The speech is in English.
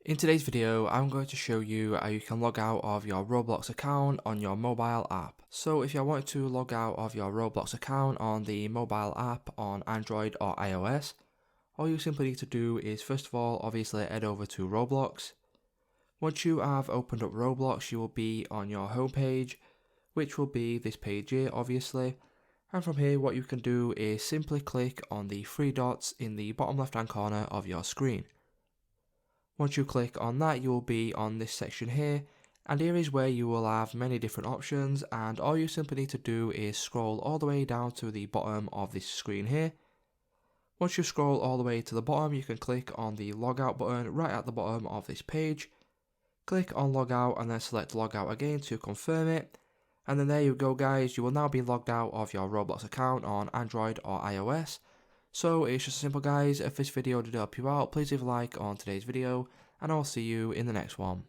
In today's video, I'm going to show you how you can log out of your Roblox account on your mobile app. So if you want to log out of your Roblox account on the mobile app on Android or iOS, all you simply need to do is first of all obviously head over to Roblox. Once you have opened up Roblox, you will be on your home page, which will be this page here obviously. And from here what you can do is simply click on the three dots in the bottom left hand corner of your screen. Once you click on that, you will be on this section here, and here is where you will have many different options, and all you simply need to do is scroll all the way down to the bottom of this screen here. Once you scroll all the way to the bottom, you can click on the logout button right at the bottom of this page. Click on logout and then select logout again to confirm it. And then there you go guys, you will now be logged out of your Roblox account on Android or iOS. So it's just simple guys. If this video did help you out, please leave a like on today's video and I'll see you in the next one.